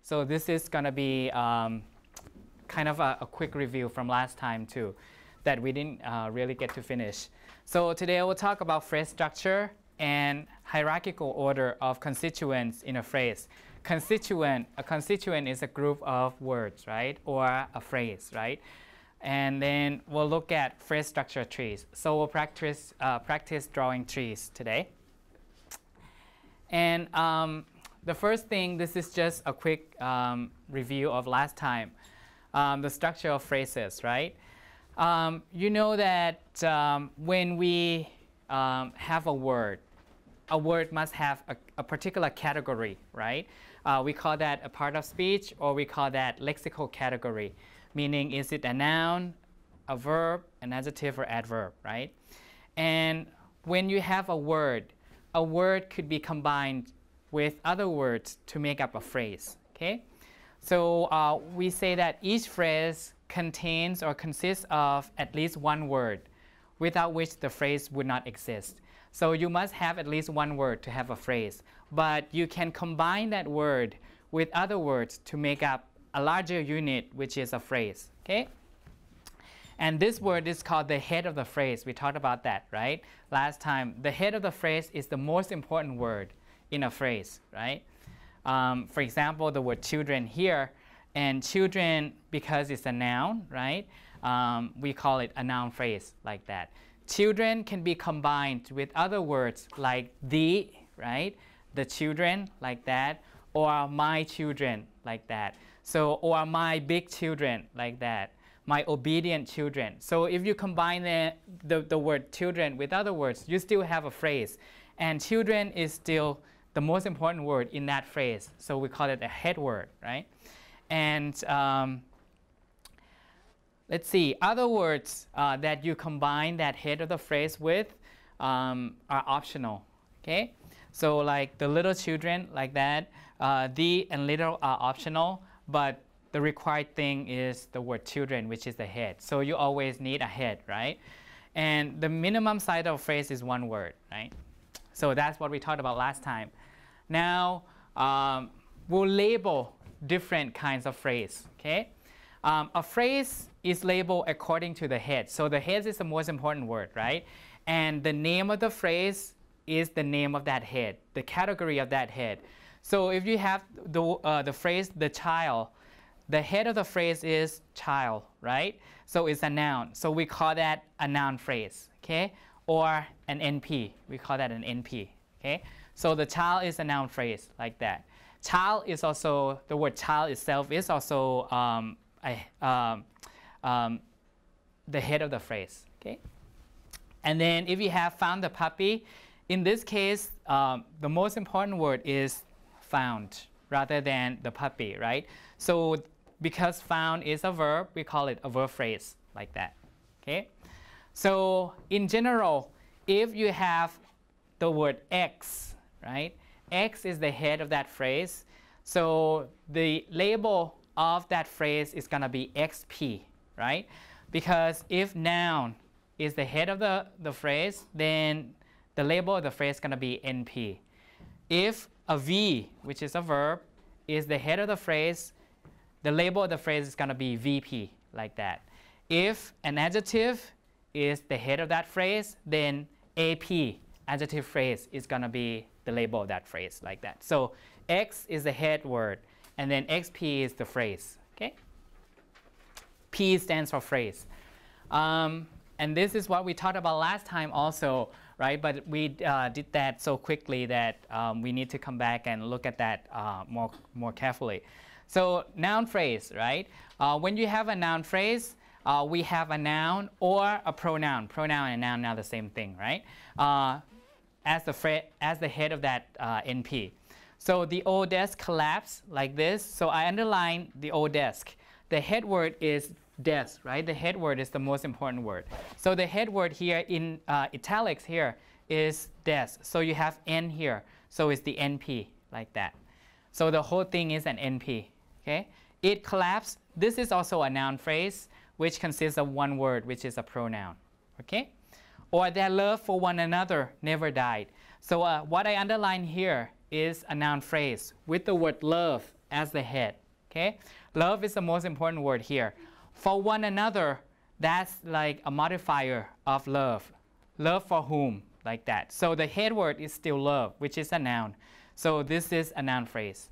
So this is going to be kind of a quick review from last time too, that we didn't really get to finish. So today I will talk about phrase structure and hierarchical order of constituents in a phrase. A constituent is a group of words, right, or a phrase, right? And then we'll look at phrase structure trees. So we'll practice drawing trees today. And the first thing, this is just a quick review of last time, the structure of phrases, right? You know that when we have a word must have a particular category, right? We call that a part of speech, or we call that lexical category, meaning is it a noun, a verb, an adjective, or adverb, right? And when you have a word could be combined with other words to make up a phrase, okay? So we say that each phrase contains or consists of at least one word, without which the phrase would not exist. So you must have at least one word to have a phrase, but you can combine that word with other words to make up a larger unit, which is a phrase, okay? And this word is called the head of the phrase. We talked about that, right? Last time, the head of the phrase is the most important word in a phrase, right? For example, the word children here, and children, because it's a noun, right? We call it a noun phrase like that. Children can be combined with other words like the, right? The children, like that, or my children, like that. So, or my big children, like that. My obedient children. So if you combine the word children with other words, you still have a phrase. And children is still the most important word in that phrase. So we call it a head word, right? And let's see, other words that you combine that head of the phrase with are optional, okay? So like the little children, like that, the and little are optional, but the required thing is the word children, which is the head. So you always need a head, right? And the minimum size of a phrase is one word, right? So that's what we talked about last time. Now, we'll label different kinds of phrase, okay? A phrase is labeled according to the head. So the head is the most important word, right? And the name of the phrase is the name of that head, the category of that head. So if you have the phrase, the child, the head of the phrase is child, right? So it's a noun. So we call that a noun phrase, okay? Or an NP. We call that an NP, okay? So the child is a noun phrase like that. Child is also, the word child itself is also the head of the phrase, okay? And then if you have found the puppy, in this case, the most important word is found rather than the puppy, right? So because found is a verb, we call it a verb phrase like that, okay? So in general, if you have the word X, right? X is the head of that phrase. So the label of that phrase is going to be XP, right? Because if noun is the head of the phrase, then the label of the phrase is going to be NP. If a V, which is a verb, is the head of the phrase, the label of the phrase is going to be VP, like that. If an adjective is the head of that phrase, then AP, adjective phrase, is going to be the label of that phrase, like that. So X is the head word, and then XP is the phrase, okay? P stands for phrase. And this is what we talked about last time also, right? But we did that so quickly that we need to come back and look at that more carefully. So noun phrase, right? When you have a noun phrase, we have a noun or a pronoun. Pronoun and noun are the same thing, right? As the head of that NP. So the old desk collapsed like this. So I underline the old desk. The head word is desk, right? The head word is the most important word. So the head word here in italics here is desk. So you have N here. So it's the NP, like that. So the whole thing is an NP, okay? It collapsed. This is also a noun phrase, which consists of one word, which is a pronoun, okay? Or their love for one another never died. So what I underline here is a noun phrase with the word love as the head. Okay, love is the most important word here. For one another, that's like a modifier of love. Love for whom, like that. So the head word is still love, which is a noun. So this is a noun phrase.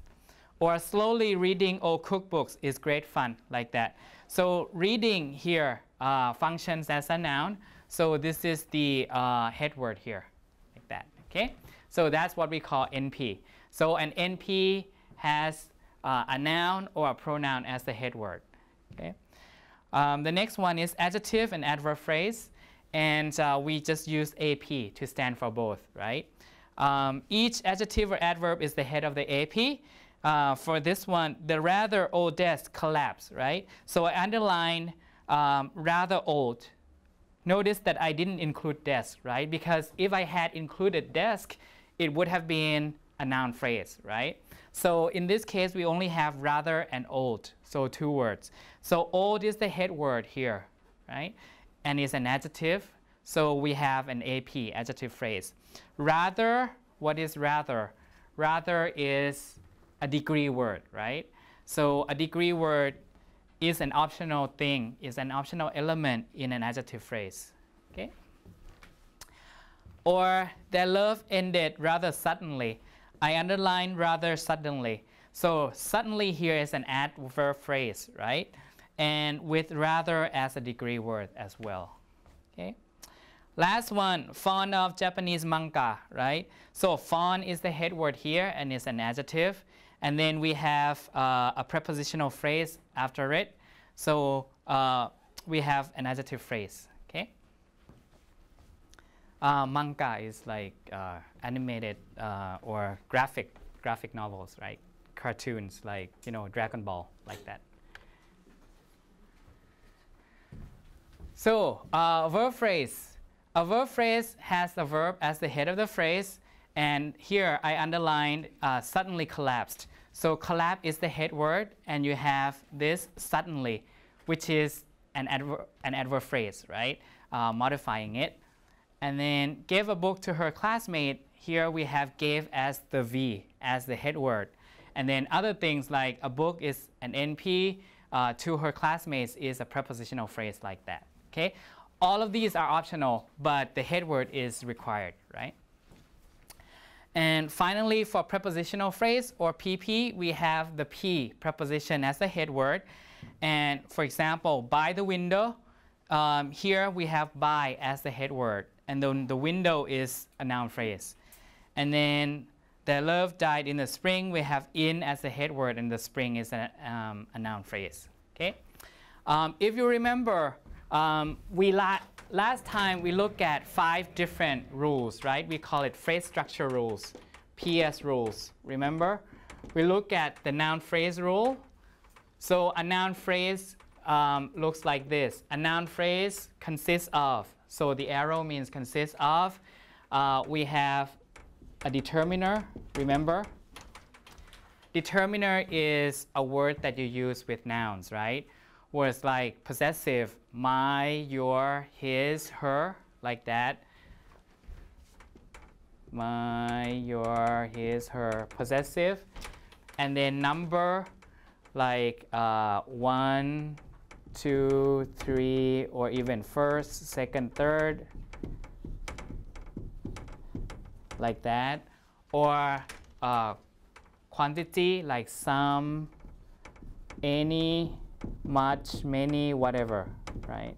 Or slowly reading old cookbooks is great fun, like that. So reading here functions as a noun. So this is the head word here, like that. Okay. So that's what we call NP. So an NP has a noun or a pronoun as the head word. Okay. The next one is adjective and adverb phrase. And we just use AP to stand for both, right? Each adjective or adverb is the head of the AP. For this one, the rather old desk collapsed, right? So I underline rather old. Notice that I didn't include desk, right? Because if I had included desk, it would have been a noun phrase, right? So in this case, we only have rather and old, so two words. So old is the head word here, right? And it's an adjective, so we have an AP, adjective phrase. Rather, what is rather? Rather is a degree word, right? So a degree word is an optional thing, is an optional element in an adjective phrase, okay? Or their love ended rather suddenly. I underline rather suddenly. So suddenly here is an adverb phrase, right? And with rather as a degree word as well, okay? Last one, fond of Japanese manga, right? So fond is the head word here and it's an adjective. And then we have a prepositional phrase after it. So we have an adjective phrase, okay? Manga is like animated or graphic novels, right? Cartoons like, you know, Dragon Ball, like that. So verb phrase. A verb phrase has the verb as the head of the phrase. And here I underlined suddenly collapsed. So collapse is the head word. And you have this suddenly, which is an adverb phrase, right? Modifying it. And then gave a book to her classmate. Here we have gave as the V, as the head word. And then other things like a book is an NP, to her classmates is a prepositional phrase like that. Okay? All of these are optional, but the head word is required, right? And finally, for prepositional phrase or PP, we have the P preposition as the head word. And for example, by the window, here we have by as the head word. And then the window is a noun phrase. And then their love died in the spring, we have in as the head word, and the spring is a noun phrase. Okay? If you remember, last time we looked at 5 different rules, right? We call it phrase structure rules, PS rules. Remember? We look at the noun phrase rule. So a noun phrase looks like this. A noun phrase consists of. So the arrow means consists of. We have a determiner, remember? Determiner is a word that you use with nouns, right? Words like possessive, my, your, his, her, like that. My, your, his, her, possessive. And then number, like 1, 2, 3, or even first, second, third, like that. Or quantity, like some, any, much, many, whatever, right?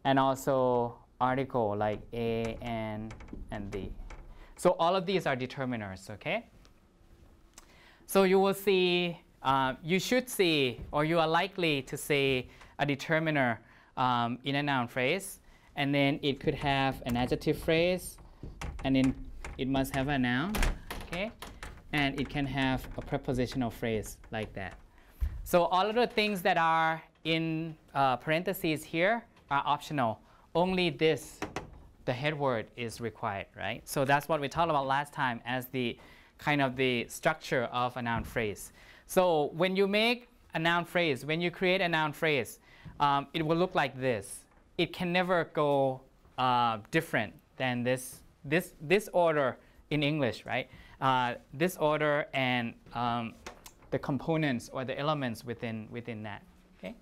And also article like a, and the. So all of these are determiners, okay? So you will see, you should see, or you are likely to see a determiner in a noun phrase. And then it could have an adjective phrase, and then it must have a noun, okay? And it can have a prepositional phrase like that. So all of the things that are in parentheses here are optional. Only this, the head word, is required, right? So that's what we talked about last time as the kind of the structure of a noun phrase. So when you make a noun phrase, when you create a noun phrase, it will look like this. It can never go different than this order in English, right? This order and the components or the elements within that. Okay?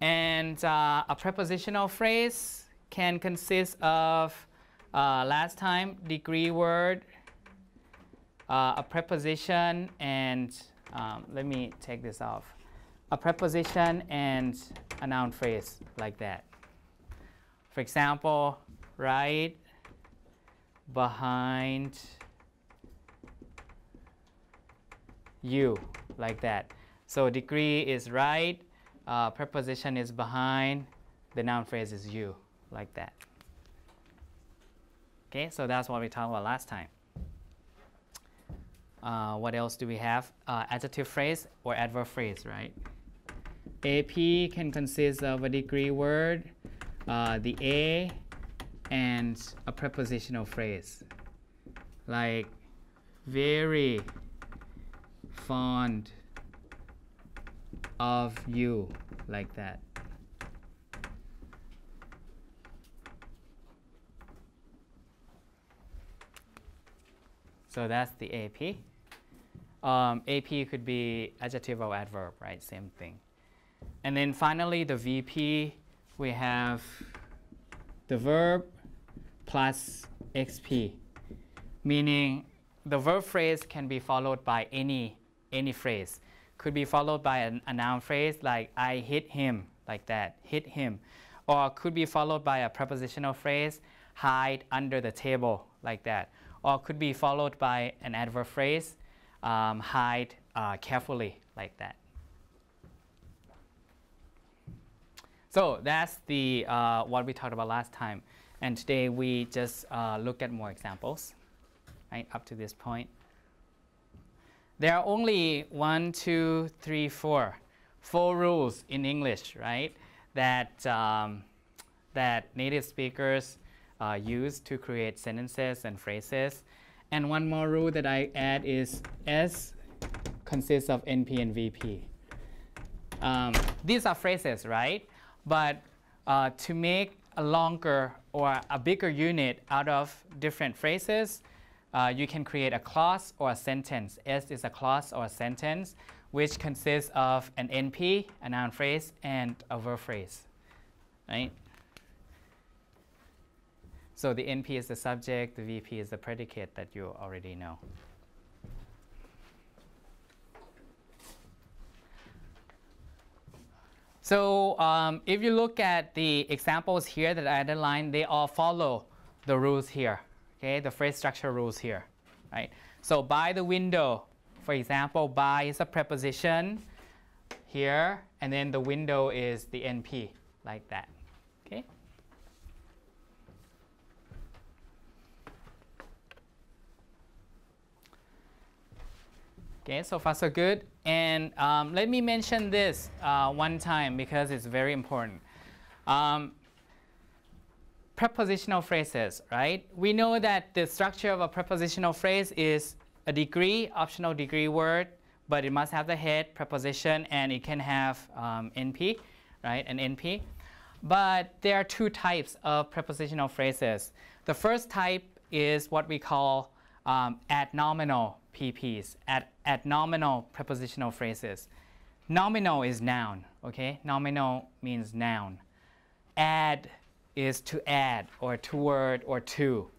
And a prepositional phrase can consist of, last time, degree word, a preposition, and let me take this off. A preposition and a noun phrase like that. For example, right behind you, like that. So degree is right, preposition is behind, the noun phrase is you, like that. Okay, so that's what we talked about last time. What else do we have? Adjective phrase or adverb phrase, right? AP can consist of a degree word, the A, and a prepositional phrase, like very fond of you, like that. So that's the AP. AP could be adjective or adverb, right? Same thing. And then finally, the VP, we have the verb plus XP, meaning the verb phrase can be followed by any phrase. Could be followed by a noun phrase like I hit him, like that, hit him. Or could be followed by a prepositional phrase, hide under the table, like that. Or could be followed by an adverb phrase, hide carefully, like that. So that's the what we talked about last time. And today we just look at more examples, right, up to this point. There are only 1, 2, 3, 4 rules in English, right, that, that native speakers use to create sentences and phrases. And one more rule that I add is S consists of NP and VP. These are phrases, right? But to make a longer or a bigger unit out of different phrases, you can create a clause or a sentence. S is a clause or a sentence, which consists of an NP, a noun phrase, and a verb phrase, right? So the NP is the subject, the VP is the predicate that you already know. So if you look at the examples here that I underlined, they all follow the rules here, okay, the phrase structure rules here, right? So by the window, for example, by is a preposition here, and then the window is the NP, like that, okay? Okay, so far so good. And let me mention this one time because it's very important. Prepositional phrases, right? We know that the structure of a prepositional phrase is a degree, optional degree word, but it must have the head, preposition, and it can have NP, right, an NP. But there are two types of prepositional phrases. The first type is what we call adnominal PPs, adnominal prepositional phrases. Nominal is noun, okay? Nominal means noun. Add is to add, or toward, or to.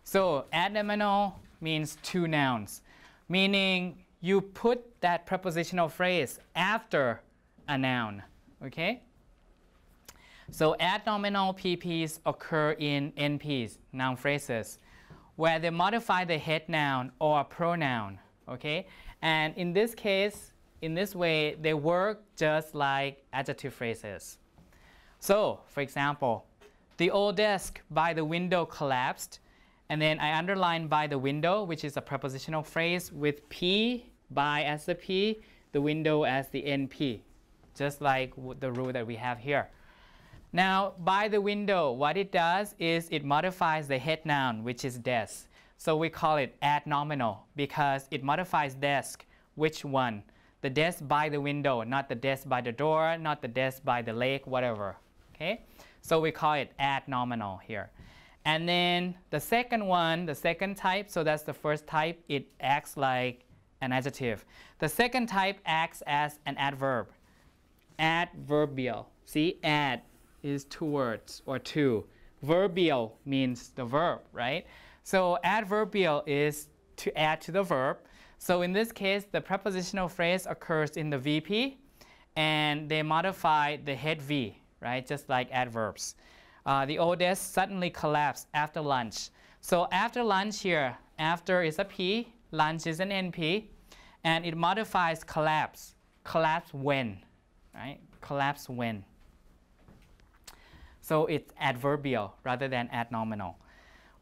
So adnominal means two nouns, meaning you put that prepositional phrase after a noun, okay? So adnominal PPs occur in NPs, noun phrases, where they modify the head noun or a pronoun, okay? And in this case, in this way, they work just like adjective phrases. So, for example, the old desk by the window collapsed, and then I underline by the window, which is a prepositional phrase with P, by as the P, the window as the NP, just like the rule that we have here. Now, by the window, what it does is it modifies the head noun, which is desk. So we call it adnominal because it modifies desk. Which one? The desk by the window, not the desk by the door, not the desk by the lake, whatever. Okay? So we call it adnominal here. And then the second one, the second type, so that's the first type, it acts like an adjective. The second type acts as an adverb. Adverbial. See, ad is two words or two. Verbial means the verb, right? So adverbial is to add to the verb. So in this case, the prepositional phrase occurs in the VP, and they modify the head V, right? Just like adverbs. The old desk suddenly collapsed after lunch. So after lunch here, after is a P, lunch is an NP, and it modifies collapse. Collapse when, right? Collapse when. So it's adverbial rather than adnominal.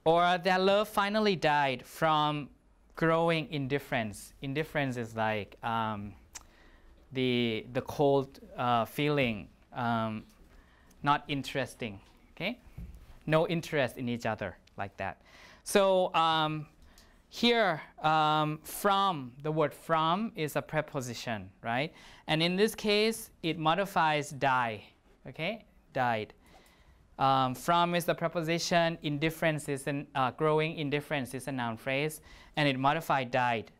Or that love finally died from growing indifference. Indifference is like the cold feeling, not interesting, okay? No interest in each other, like that. So here, from, the word from is a preposition, right? And in this case, it modifies die, okay? Died. From is the preposition, indifference is an, growing indifference is a noun phrase, and it modified died,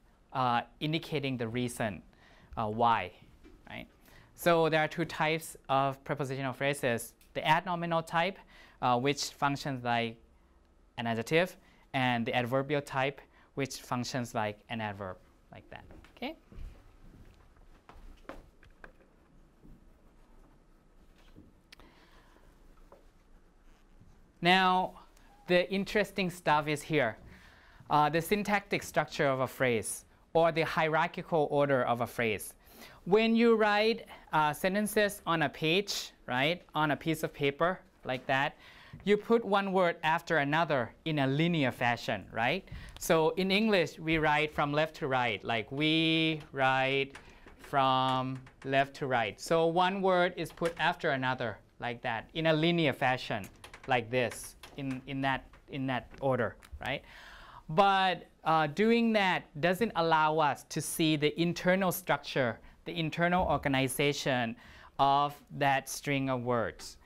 indicating the reason why, right? So there are two types of prepositional phrases. The adnominal type, which functions like an adjective, and the adverbial type, which functions like an adverb, like that, okay? Now, the interesting stuff is here. The syntactic structure of a phrase, or the hierarchical order of a phrase. When you write sentences on a page, right, on a piece of paper, like that, you put one word after another in a linear fashion, right? So in English, we write from left to right, like we write from left to right. So one word is put after another, like that, in a linear fashion, like this, in that order, right? But doing that doesn't allow us to see the internal structure, the internal organization of that string of words.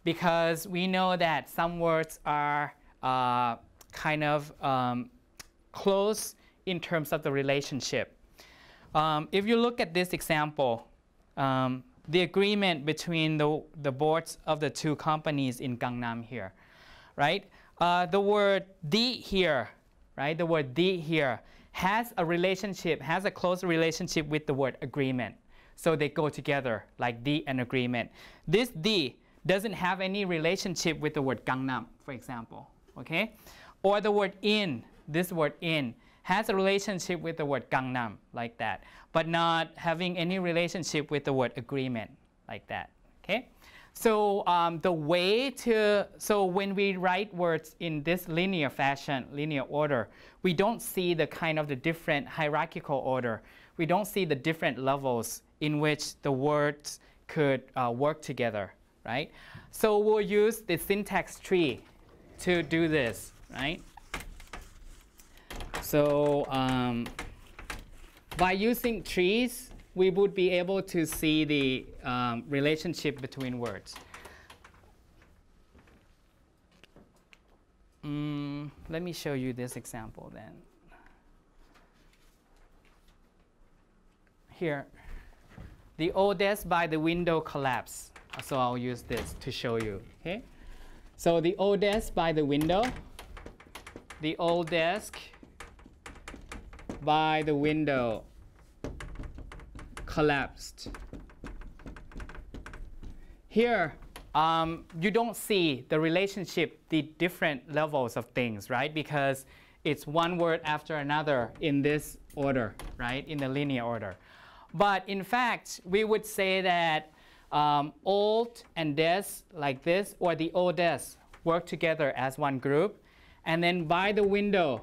Because we know that some words are kind of close in terms of the relationship. If you look at this example, the agreement between the boards of the two companies in Gangnam here, right? The word "the" here, right? The word "the" here has a relationship, has a close relationship with the word agreement. So they go together like "the" and agreement. This "the" doesn't have any relationship with the word Gangnam, for example, okay? Or the word "in," this word "in," has a relationship with the word Gangnam, like that, but not having any relationship with the word agreement, like that, okay? So the way to, so when we write words in this linear fashion, linear order, we don't see the kind of the different hierarchical order. We don't see the different levels in which the words could work together, right? So we'll use the syntax tree to do this, right? So by using trees, we would be able to see the relationship between words. Let me show you this example then. Here, the old desk by the window collapsed. So I'll use this to show you, okay? So the old desk by the window, the old desk by the window collapsed. Here, you don't see the relationship, the different levels of things, right? Because it's one word after another in this order, right? In the linear order. But in fact, we would say that old and desk like this, or the old desk, work together as one group. And then by the window,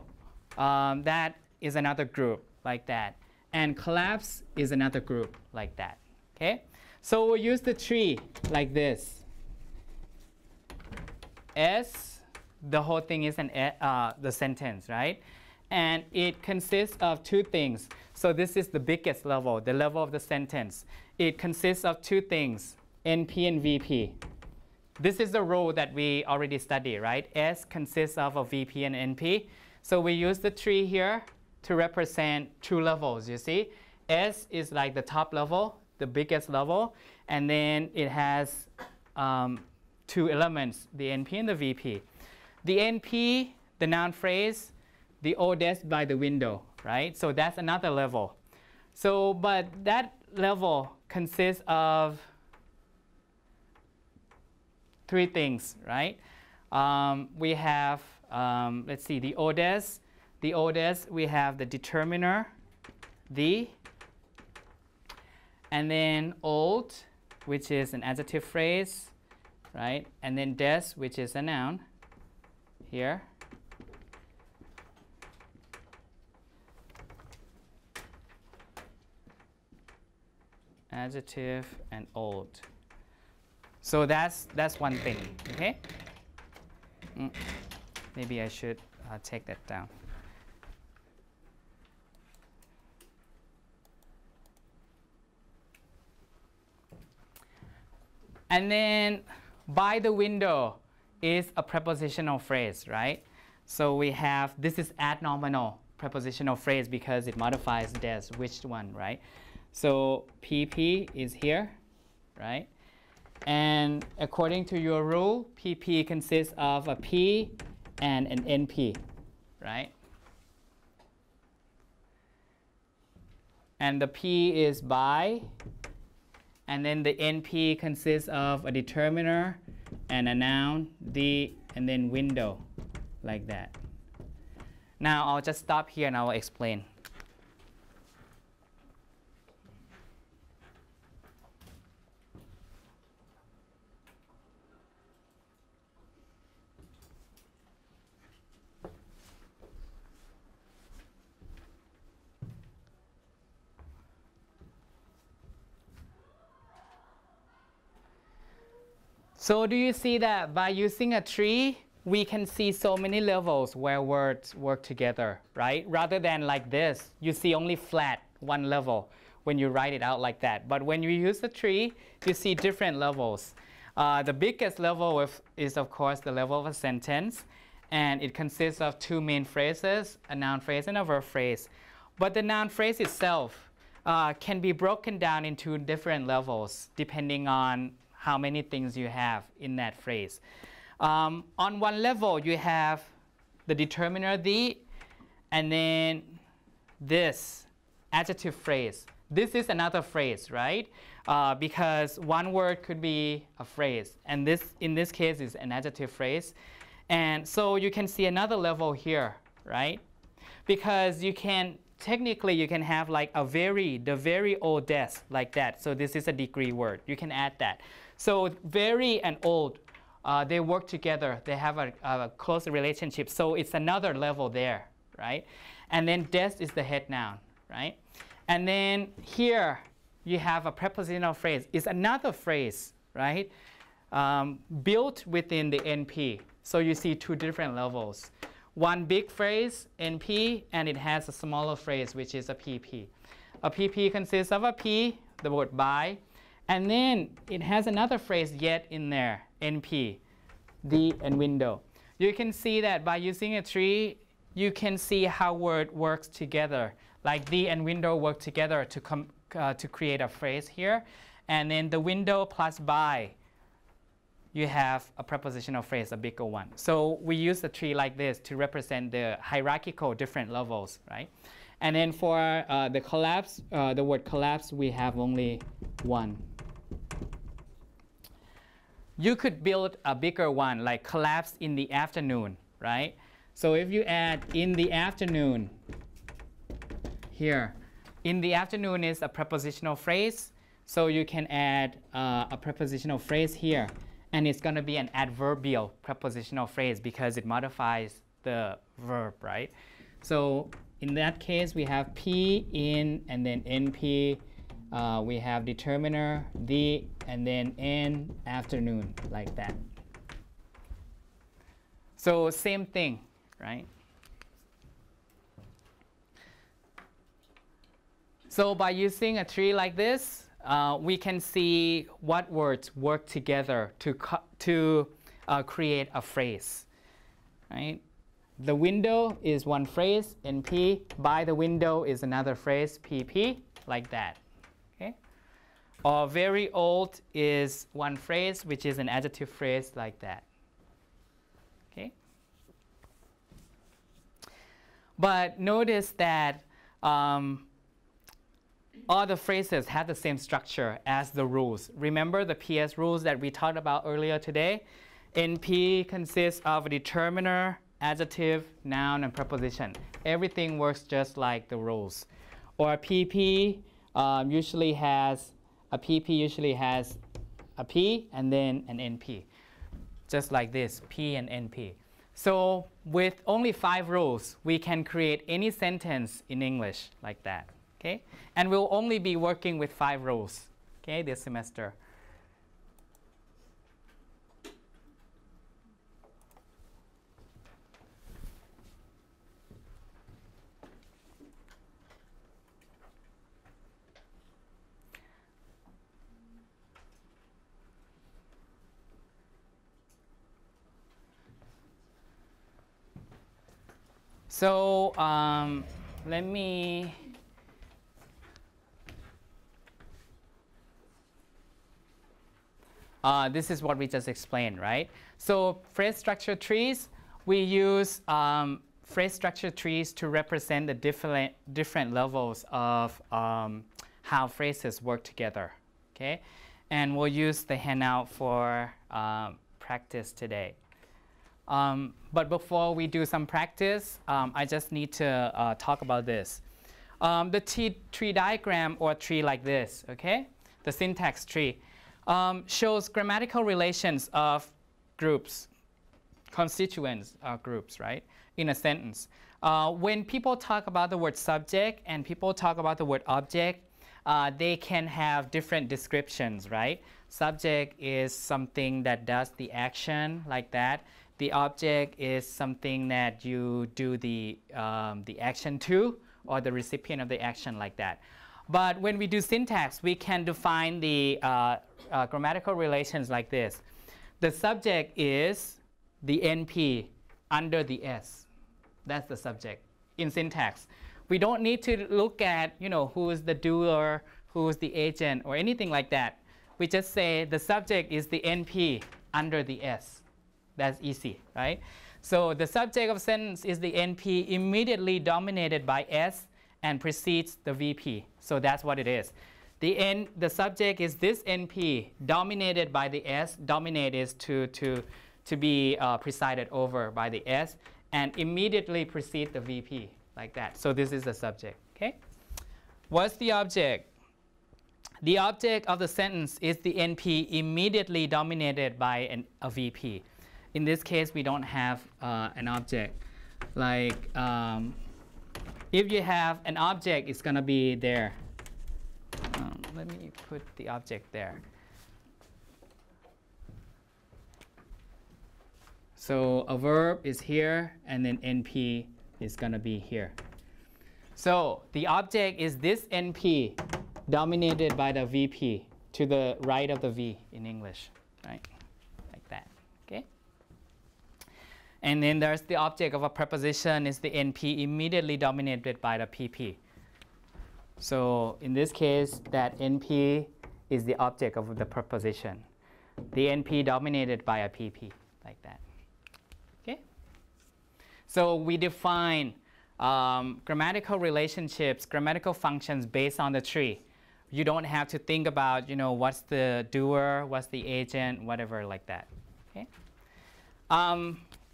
that is another group, like that. And collapse is another group, like that, okay? So we'll use the tree like this. S, the whole thing is the sentence, right? And it consists of two things. So this is the biggest level, the level of the sentence. It consists of two things, NP and VP. This is the rule that we already studied, right? S consists of a VP and NP. So we use the tree here to represent two levels, you see. S is like the top level, the biggest level, and then it has two elements, the NP and the VP. The NP, the noun phrase, the O desk by the window, right? So that's another level. So, but that level consists of three things, right? We have, let's see, the O desk. The O desk, we have the determiner, the, and then old, which is an adjective phrase, right? And then des, which is a noun here. Adjective and old. So that's one thing, okay? Maybe I should take that down. And then by the window is a prepositional phrase, right? So we have, this is adnominal prepositional phrase because it modifies des, which one, right? So PP is here, right? And according to your rule, PP consists of a P and an NP, right? And the P is by, and then the NP consists of a determiner and a noun, the, and then window, like that. Now I'll just stop here and I'll explain. So do you see that by using a tree, we can see so many levels where words work together, right? Rather than like this, you see only flat, one level when you write it out like that. But when you use a tree, you see different levels. The biggest level is, of course, the level of a sentence. And it consists of two main phrases, a noun phrase and a verb phrase. But the noun phrase itself can be broken down into different levels depending on how many things you have in that phrase. On one level, you have the determiner, the, and then this adjective phrase. This is another phrase, right? Because one word could be a phrase, and this, in this case, is an adjective phrase. And so you can see another level here, right? Because you can, technically, you can have like the very old desk, like that. So this is a degree word. You can add that. So very and old, they work together. They have a close relationship. So it's another level there, right? And then des is the head noun, right? And then here you have a prepositional phrase. It's another phrase, right? Built within the NP. So you see two different levels. One big phrase, NP, and it has a smaller phrase, which is a PP. A PP consists of a P, the word by, and then it has another phrase yet in there, NP, the and window. You can see that by using a tree, you can see how word works together. Like the and window work together to create a phrase here. And then the window plus by, you have a prepositional phrase, a bigger one. So we use the tree like this to represent the hierarchical different levels, right? And then for the collapse, the word collapse, we have only one. You could build a bigger one, like collapse in the afternoon, right? So if you add in the afternoon here, in the afternoon is a prepositional phrase. So you can add a prepositional phrase here. And it's going to be an adverbial prepositional phrase because it modifies the verb, right? So in that case, we have P in and then NP. We have determiner, the, and then N, afternoon, like that. So same thing, right? So by using a tree like this, we can see what words work together to create a phrase, right? The window is one phrase, NP. By the window is another phrase, PP, like that. Okay? Or very old is one phrase, which is an adjective phrase like that. Okay? But notice that all the phrases have the same structure as the rules. Remember the PS rules that we talked about earlier today? NP consists of a determiner, adjective, noun, and preposition. Everything works just like the rules. Or PP usually has a P and then an NP. Just like this, P and NP. So with only 5 rules, we can create any sentence in English like that. Okay? And we'll only be working with 5 rules, okay, this semester. So let me this is what we just explained, right? So phrase structure trees, we use phrase structure trees to represent the different levels of how phrases work together, okay? And we'll use the handout for practice today. But before we do some practice, I just need to talk about this. The tree diagram or tree like this, okay? The syntax tree shows grammatical relations of groups, constituents groups, right? In a sentence. When people talk about the word subject and people talk about the word object, they can have different descriptions, right? Subject is something that does the action like that. The object is something that you do the action to, or the recipient of the action like that. But when we do syntax, we can define the grammatical relations like this. The subject is the NP under the S. That's the subject in syntax. We don't need to look at, who is the doer, who is the agent, or anything like that. We just say the subject is the NP under the S. That's easy, right? So the subject of sentence is the NP immediately dominated by S and precedes the VP. So that's what it is. The subject is this NP dominated by the S. Dominate is to be presided over by the S and immediately precede the VP like that. So this is the subject, okay? What's the object? The object of the sentence is the NP immediately dominated by a VP. In this case, we don't have an object. Like, if you have an object, it's going to be there. Let me put the object there. So a verb is here, and then NP is going to be here. So the object is this NP dominated by the VP to the right of the V in English, right? Like that, okay? And then there's the object of a preposition is the NP immediately dominated by the PP. So in this case, that NP is the object of the preposition. The NP dominated by a PP, like that. Okay? So we define grammatical relationships, grammatical functions based on the tree. You don't have to think about, what's the doer, what's the agent, whatever like that. Okay?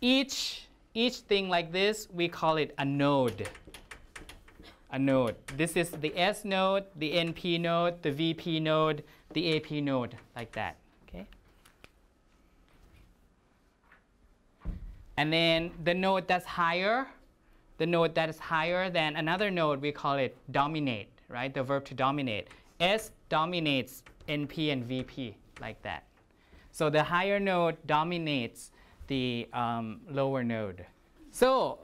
Each thing like this, we call it a node. A node. This is the S node, the NP node, the VP node, the AP node, like that. Okay? And then the node that's higher, than another node, we call it dominate, right? The verb to dominate. S dominates NP and VP, like that. So the higher node dominates the lower node. So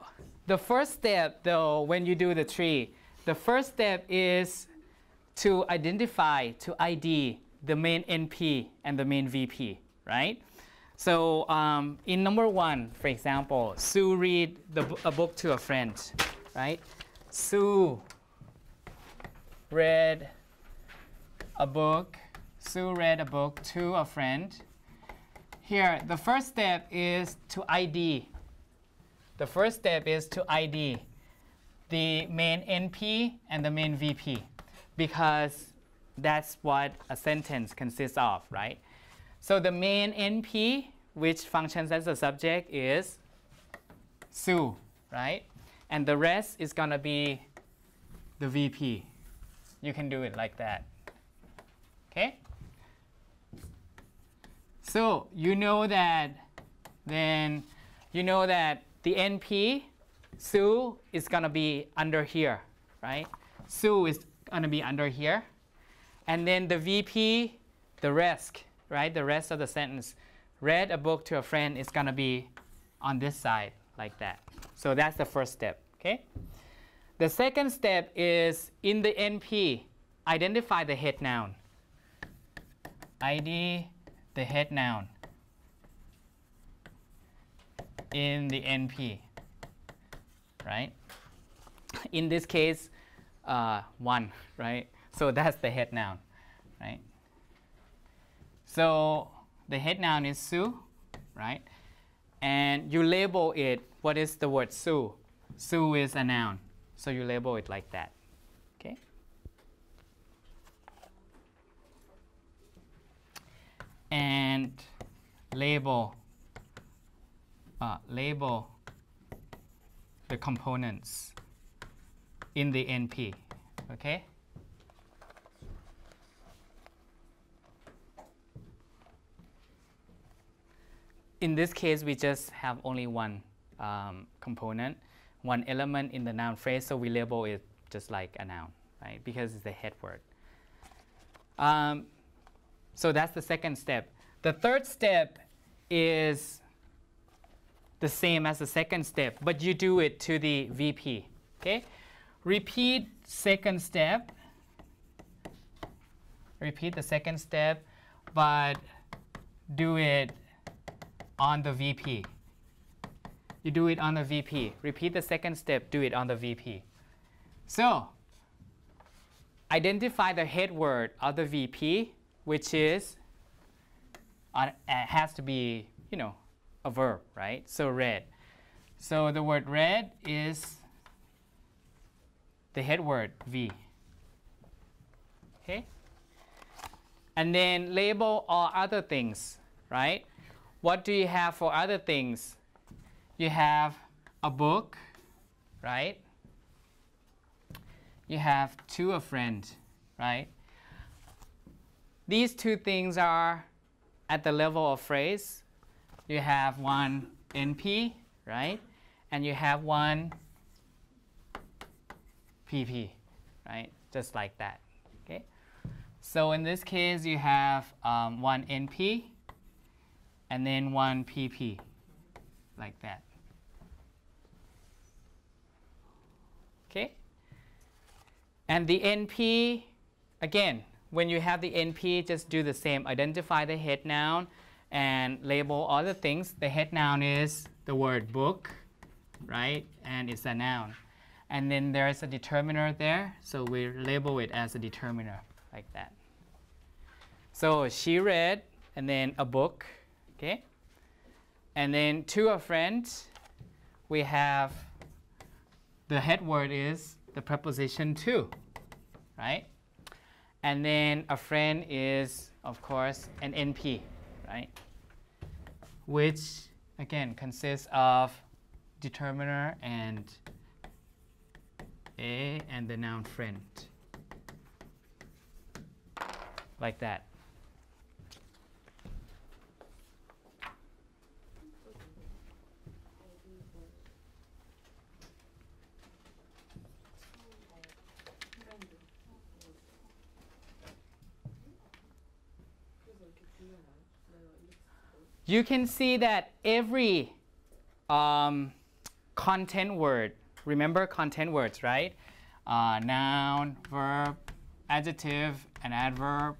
the first step, though, when you do the tree, the first step is to identify, to ID the main NP and the main VP, right? So in number 1, for example, Sue read a book to a friend, right? Sue read a book. Sue read a book to a friend. Here, the first step is to ID. The first step is to ID the main NP and the main VP, because that's what a sentence consists of, right? So the main NP, which functions as a subject, is Sue, right? And the rest is going to be the VP. You can do it like that. Okay? So you know that then you know that the NP, Sue, is going to be under here, right? Sue is going to be under here. And then the VP, the rest, right? The rest of the sentence, read a book to a friend, is going to be on this side like that. So that's the first step, okay? The second step is in the NP, identify the head noun. ID the head noun in the NP, right? In this case, 1, right? So that's the head noun, right? So the head noun is Sue, right? And you label it, what is the word Sue? Sue is a noun, so you label it like that, okay? And label the components in the NP, okay? In this case, we just have only one component, one element in the noun phrase, so we label it just like a noun, right? Because it's the head word. So that's the second step. The third step is the same as the second step, but you do it to the VP, okay? Repeat second step. Repeat the second step, but do it on the VP. You do it on the VP. Repeat the second step, do it on the VP. So identify the head word of the VP, which is has to be, you know, a verb, right? So read. So the word read is the head word V. Okay? And then label all other things, right? What do you have for other things? You have a book, right? You have to a friend, right? These two things are at the level of phrase. You have one NP, right? And you have one PP, right? Just like that, okay? So in this case, you have one NP and then one PP, like that. Okay? And the NP, again, when you have the NP, just do the same. Identify the head noun and label all the things. The head noun is the word book, right? And it's a noun. And then there's a determiner there, so we label it as a determiner, like that. So she read, and then a book, okay? And then to a friend, we have the head word is the preposition to, right? And then a friend is, of course, an NP, right? Which, again, consists of determiner and a and the noun friend, like that. You can see that every content word, remember content words, right? Noun, verb, adjective, and adverb,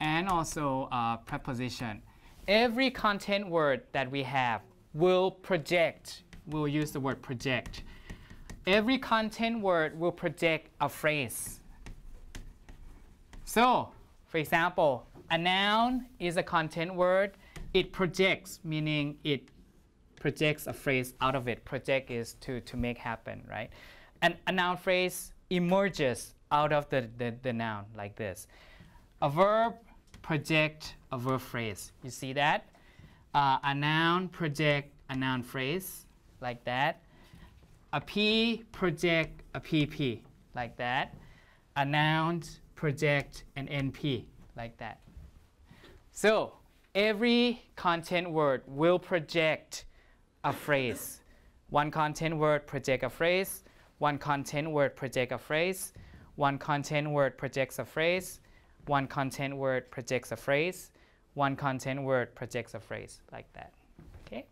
and also preposition. every content word that we have will project, we'll use the word project. Every content word will project a phrase. So, for example, a noun is a content word. It projects, meaning it projects a phrase out of it. Project is to make happen, right? And a noun phrase emerges out of the noun like this. A verb project a verb phrase. You see that? A noun project a noun phrase like that. A P project a PP like that. A noun project an NP like that. So every content word will project a phrase. One content word project a phrase. One content word project a phrase. One content word projects a phrase. One content word projects a phrase. One content word projects a phrase like that. Okay?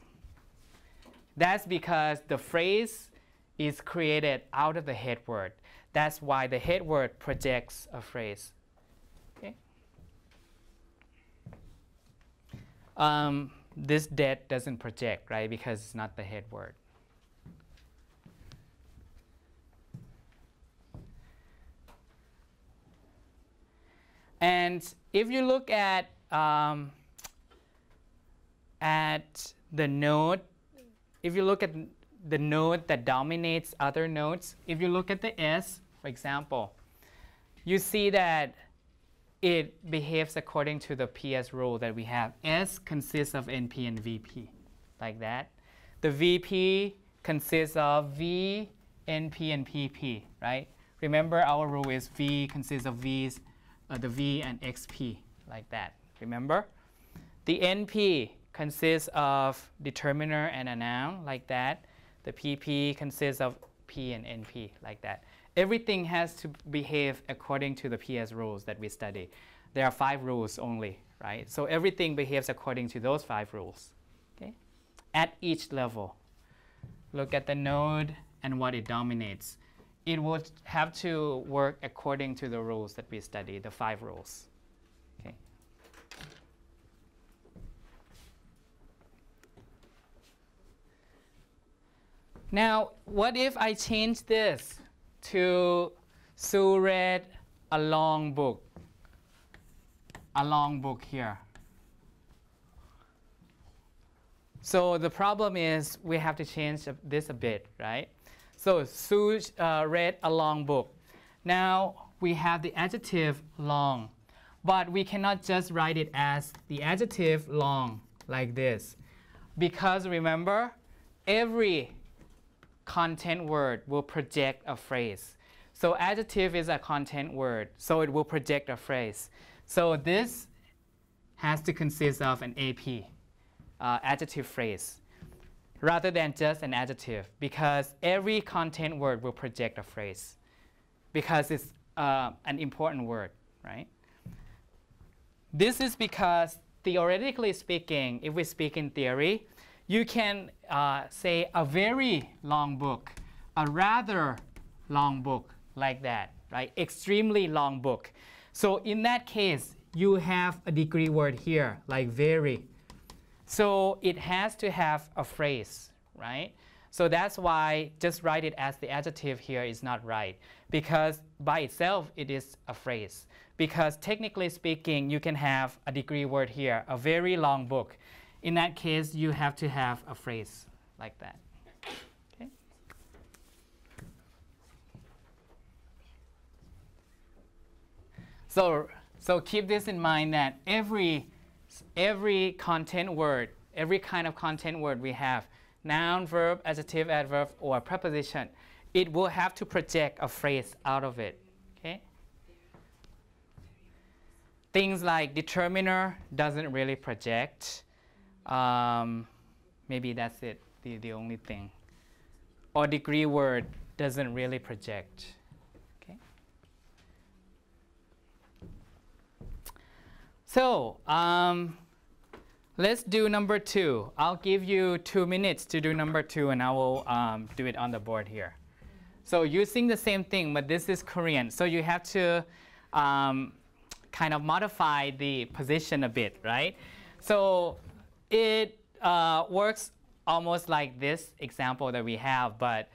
That's because the phrase is created out of the head word. That's why the head word projects a phrase. Okay? This dead doesn't project, right? Because it's not the head word. And if you look at the node, if you look at the node that dominates other nodes, if you look at the S, for example, you see that it behaves according to the PS rule that we have. S consists of NP and VP, like that. The VP consists of V, NP, and PP, right? Remember our rule is V consists of V's, the V and XP, like that. Remember? The NP consists of determiner and a noun, like that. The PP consists of P and NP, like that. Everything has to behave according to the PS rules that we study. There are 5 rules only, right? So everything behaves according to those 5 rules, okay? At each level. Look at the node and what it dominates. It would have to work according to the rules that we study, the 5 rules, okay? Now, what if I change this to Sue read a long book here? So the problem is we have to change this a bit, right? So Sue read a long book. Now we have the adjective long, but we cannot just write it as the adjective long like this, because remember, every content word will project a phrase. So adjective is a content word, so it will project a phrase. So this has to consist of an AP, adjective phrase, rather than just an adjective, because every content word will project a phrase, because it's an important word, right? This is because theoretically speaking, if we speak in theory, you can say a very long book, a rather long book, like that, right? Extremely long book. So in that case, you have a degree word here, like very. So it has to have a phrase, right? So that's why just write it as the adjective here is not right, because by itself it is a phrase. Because technically speaking, you can have a degree word here, a very long book. In that case, you have to have a phrase like that. Okay? So keep this in mind that every content word, every kind of content word we have, noun, verb, adjective, adverb, or preposition, it will have to project a phrase out of it. Okay? Things like determiner doesn't really project. Maybe that's it, the only thing. Or degree word doesn't really project. Okay? So let's do number 2. I'll give you 2 minutes to do number 2, and I will do it on the board here. So using the same thing, but this is Korean. So you have to kind of modify the position a bit, right? So it works almost like this example that we have, but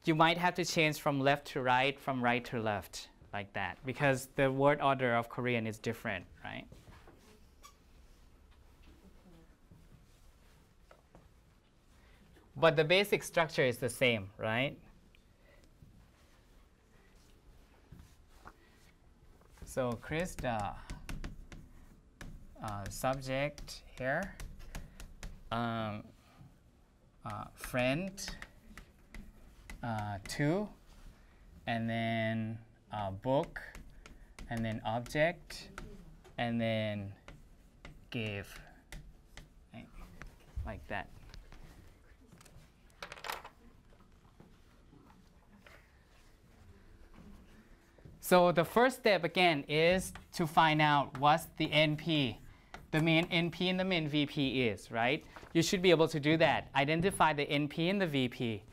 you might have to change from left to right, from right to left, like that, because the word order of Korean is different, right? But the basic structure is the same, right? So Krista, subject here, friend, to, and then book, and then object, and then give, right? Like that. So the first step, again, is to find out what's the NP, the main NP and the main VP is, right? You should be able to do that. Identify the NP and the VP.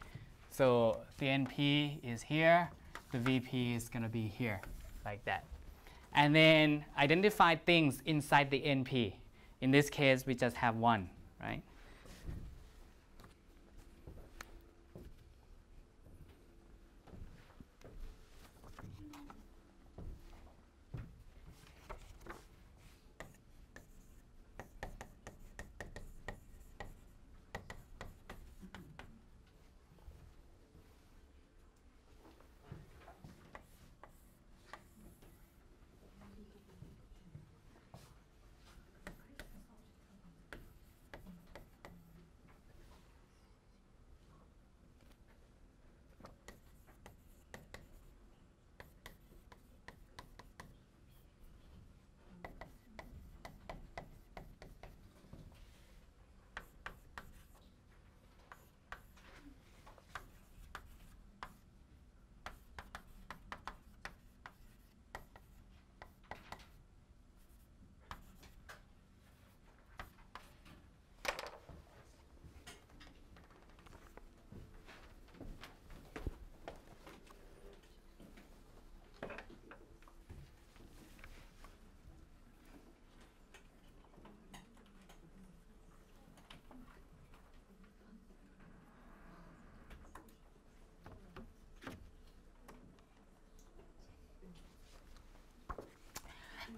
So the NP is here, the VP is going to be here, like that. And then identify things inside the NP. In this case, we just have one, right?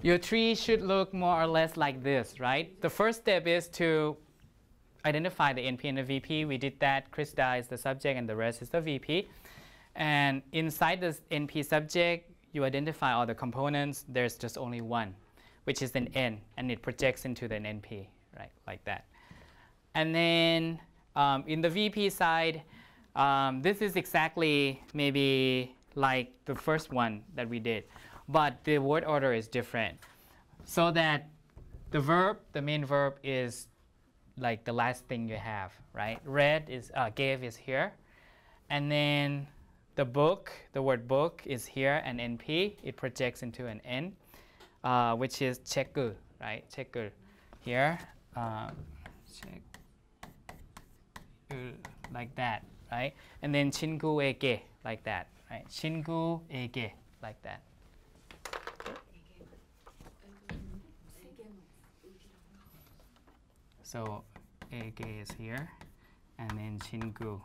Your tree should look more or less like this, right? The first step is to identify the NP and the VP. We did that. Krista is the subject and the rest is the VP. And inside this NP subject, you identify all the components. There's just only one, which is an N, and it projects into the NP, right? Like that. And then in the VP side, this is exactly maybe like the first one that we did. But the word order is different. So that the verb, the main verb is like the last thing you have, right? Read is, gave is here. And then the book, the word book is here, and NP, it projects into an N, which is 책을, right? 책을 here, 책을, like that, right? And then 친구에게, like that, right? 친구에게, like that. So 에게 is here, and then 친구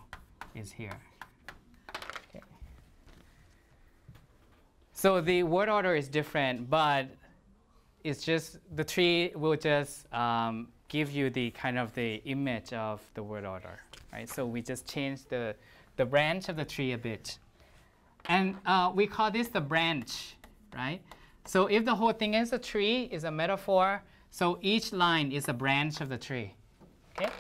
is here. Okay. So the word order is different, but it's just the tree will just give you the kind of the image of the word order, right? So we just change the branch of the tree a bit, and we call this the branch, right? So if the whole thing is a tree, is a metaphor. So each line is a branch of the tree, okay?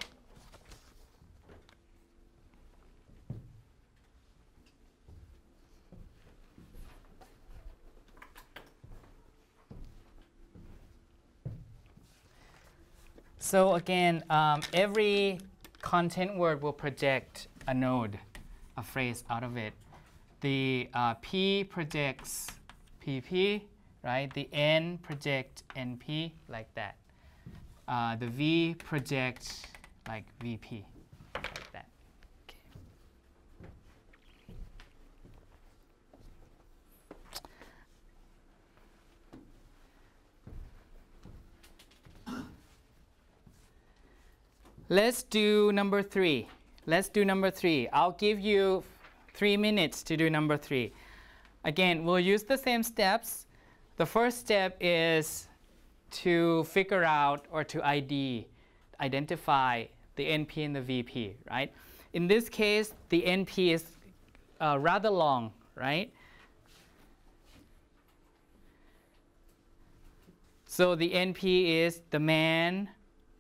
So again, every content word will project a node, a phrase out of it. The P projects PP, right? The N projects NP, like that. The V projects like VP, like that. Okay. Let's do number 3. Let's do number 3. I'll give you 3 minutes to do number 3. Again, we'll use the same steps. The first step is to figure out or to identify the NP and the VP, right? In this case, the NP is rather long, right? So the NP is the man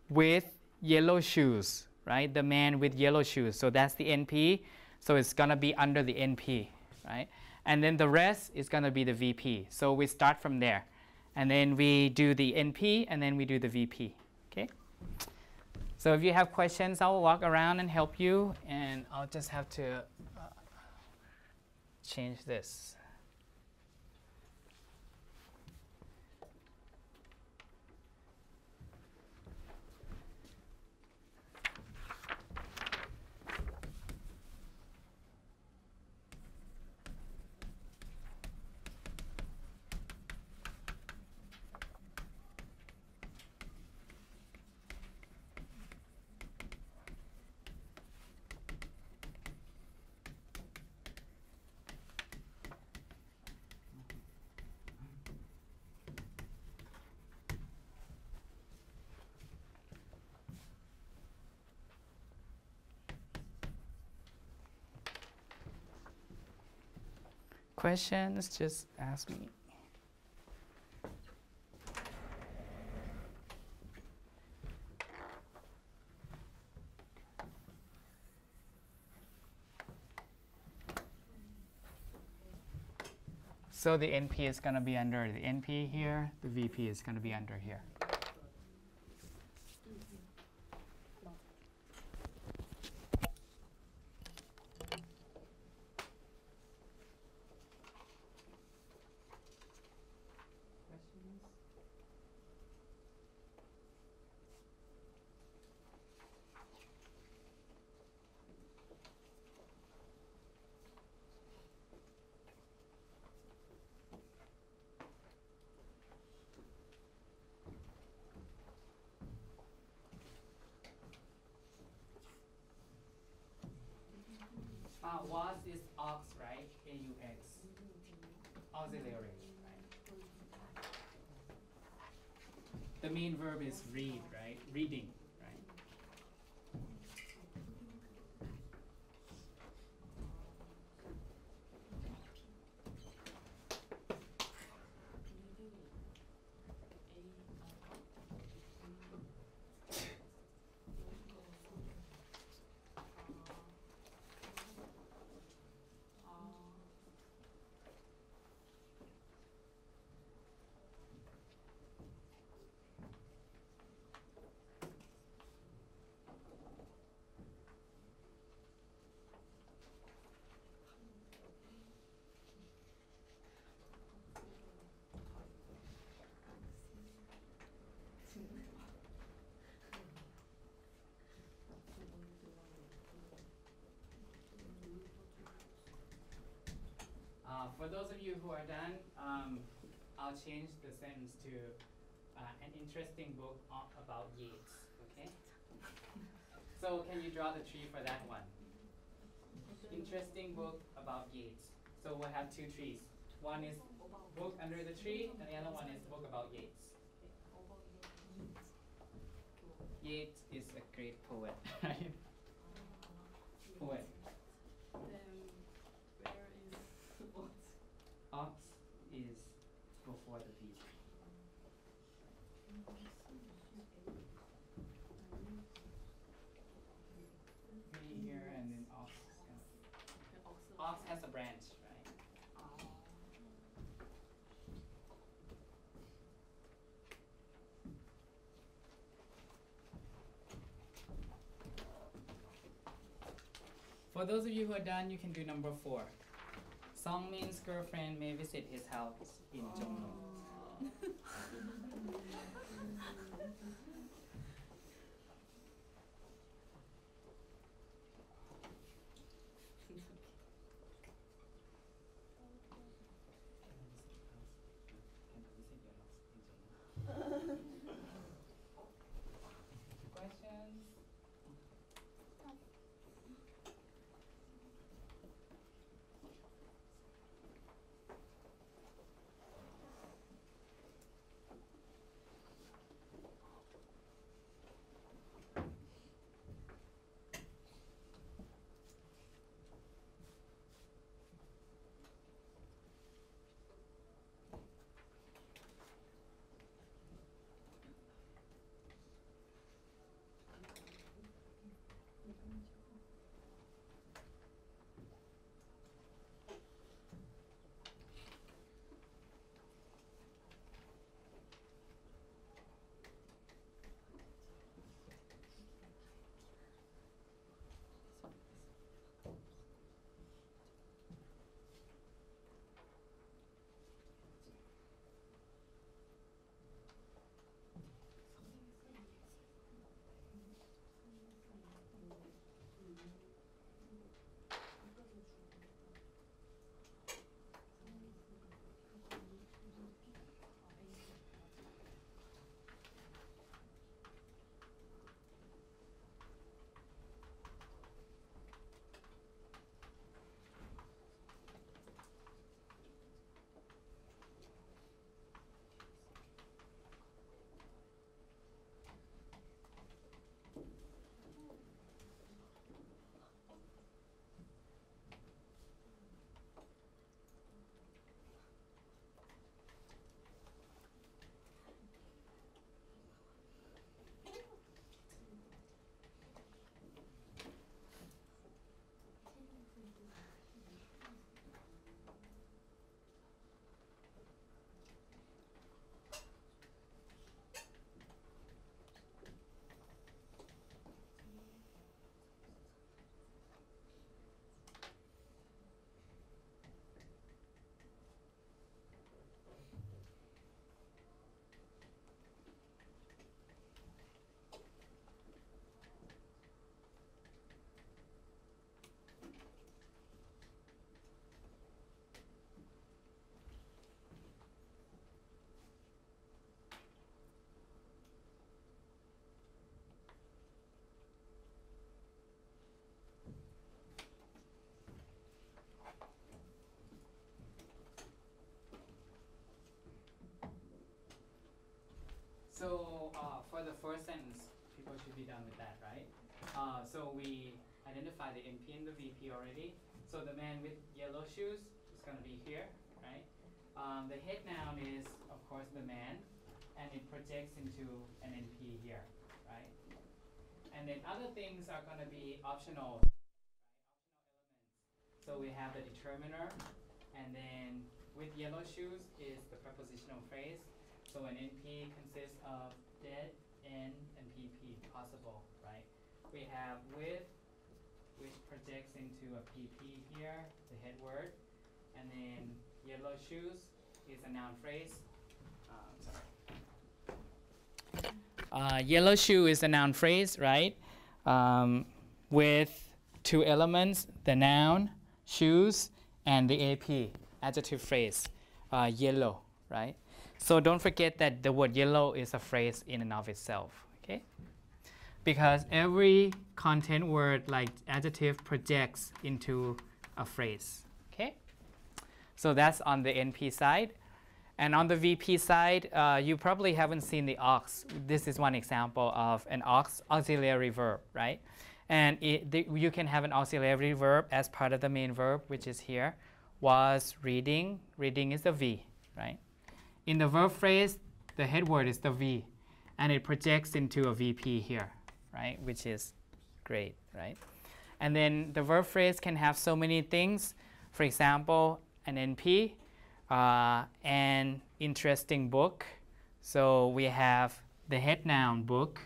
with yellow shoes, right? The man with yellow shoes. So that's the NP. So it's going to be under the NP, right? And then the rest is going to be the VP. So we start from there. And then we do the NP, and then we do the VP, okay? So if you have questions, I'll walk around and help you. And I'll just have to change this. Questions, just ask me. So the NP is going to be under the NP here. The VP is going to be under here. Was is aux, right? AUX. Auxiliary, right? The main verb is read, right? Reading, right? For those of you who are done, I'll change the sentence to an interesting book about Yeats, okay? So can you draw the tree for that one? Interesting book about Yeats. So we'll have 2 trees. One is book under the tree, and the other one is book about Yeats. Yeats is a great poet, right? Poet. Aux is before the V. V here and then aux. Aux has a branch, right? For those of you who are done, you can do number 4. Song Min's girlfriend may visit his house in Jongno. Questions? So for the first sentence, people should be done with that, right? So we identify the NP and the VP already. So the man with yellow shoes is going to be here, right? The head noun is, of course, the man, and it projects into an NP here, right? And then other things are going to be optional, right? Optional elements. So we have the determiner, and then with yellow shoes is the prepositional phrase. So an NP consists of did, in, and PP, possible, right? We have with, which projects into a PP here, the head word. And then yellow shoes is a noun phrase. Yellow shoe is a noun phrase, right? With two elements, the noun, shoes, and the AP, adjective phrase, yellow, right? So don't forget that the word yellow is a phrase in and of itself, okay? Because every content word like adjective projects into a phrase, okay? So that's on the NP side. And on the VP side, you probably haven't seen the aux. This is one example of an auxiliary verb, right? And you can have an auxiliary verb as part of the main verb, which is here. Was reading. Reading is the V, right? In the verb phrase, the head word is the V, and it projects into a VP here, right? Which is great, right? And then the verb phrase can have so many things. For example, an NP, an interesting book. So we have the head noun book,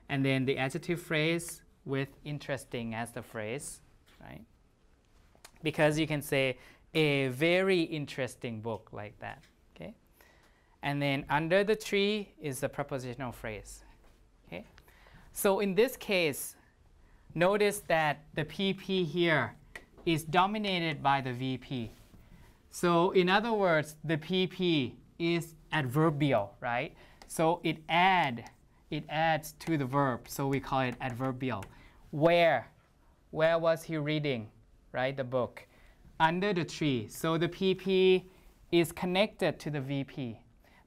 and then the adjective phrase with interesting as the phrase, right? Because you can say a very interesting book like that, okay? And then under the tree is the prepositional phrase, okay? So in this case, notice that the PP here is dominated by the VP. So in other words, the PP is adverbial, right? So it adds to the verb, so we call it adverbial. Where was he reading, right, the book? Under the tree. So the PP is connected to the VP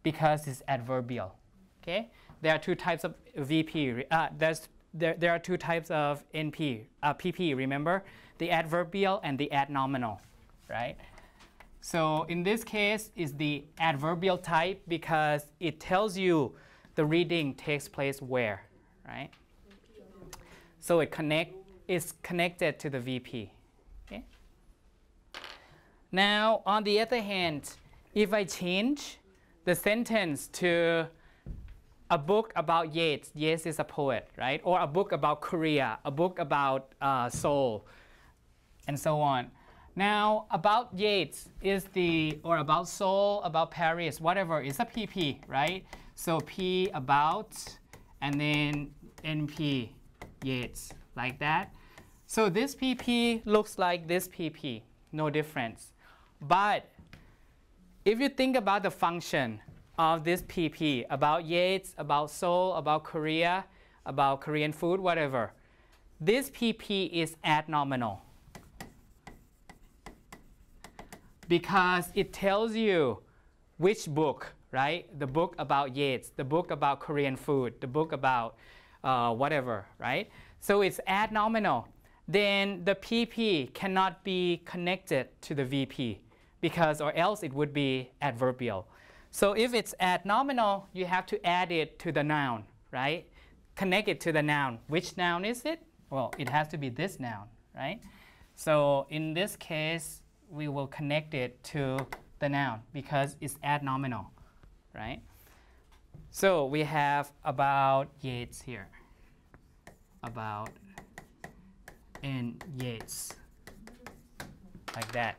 because it's adverbial, okay? There are two types of VP. There are two types of PP, remember? The adverbial and the adnominal, right? So in this case, is the adverbial type because it tells you the reading takes place where, right? So it's connected to the VP, okay? Now, on the other hand, if I change the sentence to a book about Yeats, Yeats is a poet, right? Or a book about Korea, a book about Seoul, and so on. Now, about Yeats is or about Seoul, about Paris, whatever, is a PP, right? So P about, and then NP, Yeats, like that. So this PP looks like this PP, no difference. But if you think about the function of this PP, about Yeats, about Seoul, about Korea, about Korean food, whatever, this PP is adnominal. Because it tells you which book, right? The book about Yeats, the book about Korean food, the book about whatever, right? So it's adnominal. Then the PP cannot be connected to the VP because, or else it would be adverbial. So if it's adnominal, you have to add it to the noun, right? Connect it to the noun. Which noun is it? Well, it has to be this noun, right? So in this case, we will connect it to the noun because it's adnominal, right? So we have about Yeats here. About and Yeats, like that.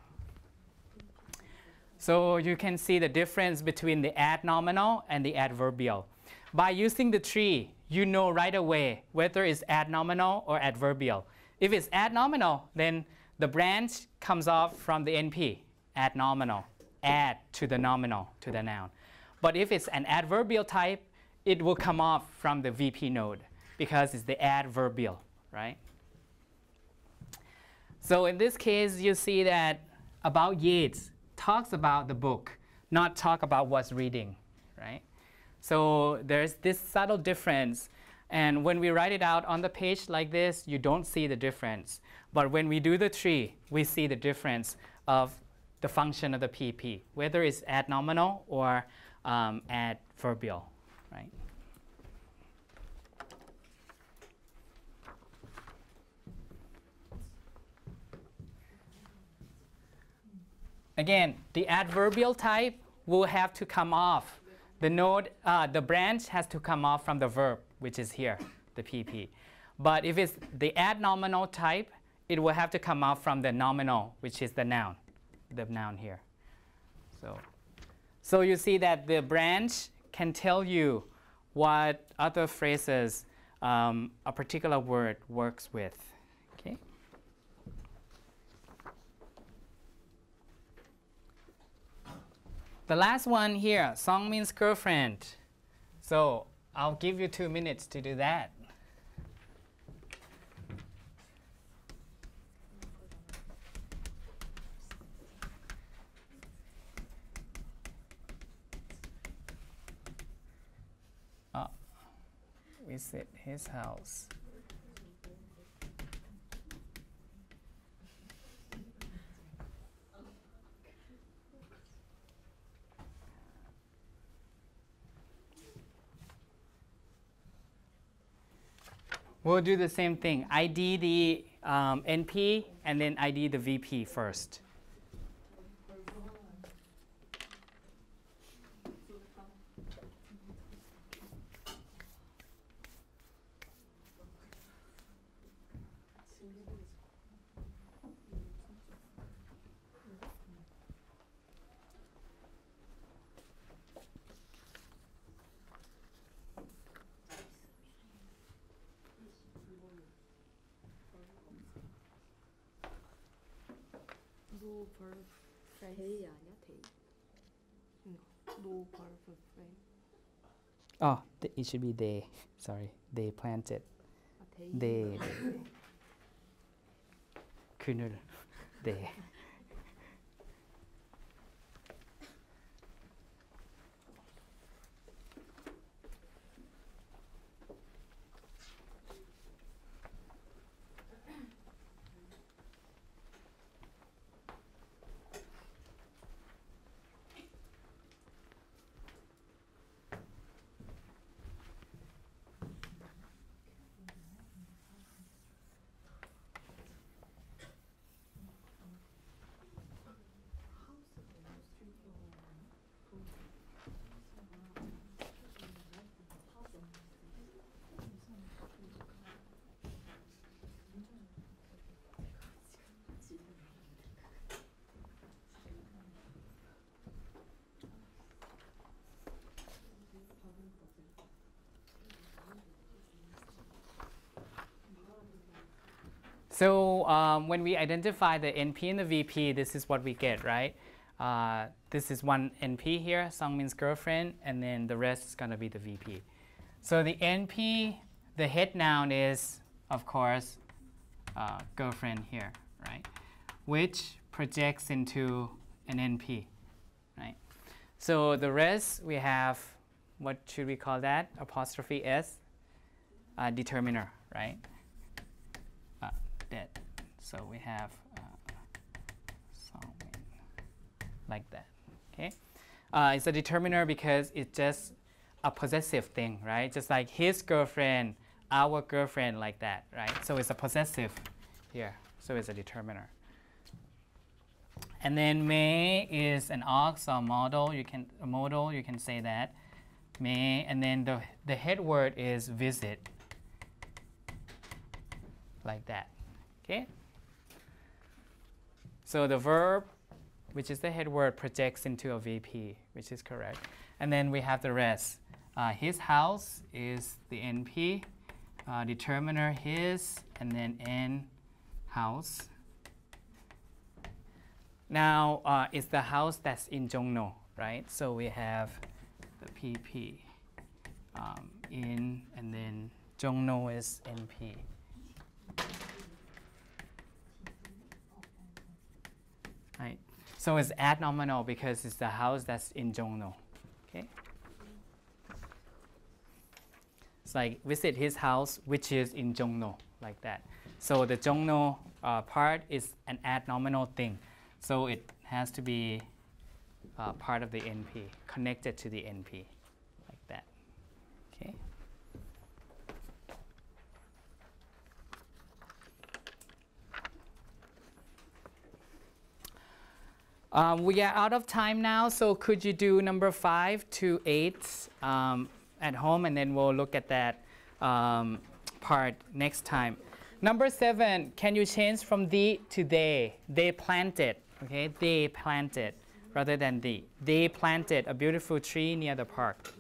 So you can see the difference between the adnominal and the adverbial. By using the tree, you know right away whether it's adnominal or adverbial. If it's adnominal, then the branch comes off from the NP, adnominal, add to the nominal, to the noun. But if it's an adverbial type, it will come off from the VP node because it's the adverbial, right? So in this case, you see that about Yeats talks about the book, not talk about what's reading, right? So there's this subtle difference. And when we write it out on the page like this, you don't see the difference. But when we do the tree, we see the difference of the function of the PP, whether it's adnominal or adverbial, right? Again, the adverbial type will have to come off. The node, the branch has to come off from the verb, which is here, the PP. But if it's the adnominal type, it will have to come off from the nominal, which is the noun here. So you see that the branch can tell you what other phrases a particular word works with. Okay? The last one here, Song means girlfriend. So I'll give you 2 minutes to do that. Visit his house. We'll do the same thing. ID the NP and then ID the VP first. No verb phrase. 대이 아니야 대이. No verb phrase. Oh, it should be they. Sorry, they planted. They. 그늘. They. So when we identify the NP and the VP, this is what we get, right? This is one NP here, Song means girlfriend, and then the rest is going to be the VP. So the NP, the head noun is, of course, girlfriend here, right? Which projects into an NP, right? So the rest, we have, what should we call that? Apostrophe S, determiner, right? That. So we have like that. Okay, it's a determiner because it's just a possessive thing, right? Just like his girlfriend, our girlfriend, like that, right? So it's a possessive here. So it's a determiner. And then may is an aux or modal. You can say that may, and then the head word is visit, like that. Okay. So the verb, which is the head word, projects into a VP, which is correct. And then we have the rest. His house is the NP, determiner his, and then N house. Now it's the house that's in Jongno, right? So we have the PP in, and then Jongno is NP. Right. So it's adnominal because it's the house that's in Jongno. Okay. It's like visit his house, which is in Jongno, like that. So the Jongno part is an adnominal thing. So it has to be part of the NP, connected to the NP, like that. Okay. We are out of time now, so could you do number 5 to 8 at home, and then we'll look at that part next time. Number 7, can you change from the to they? They planted, okay? They planted rather than the. They planted a beautiful tree near the park.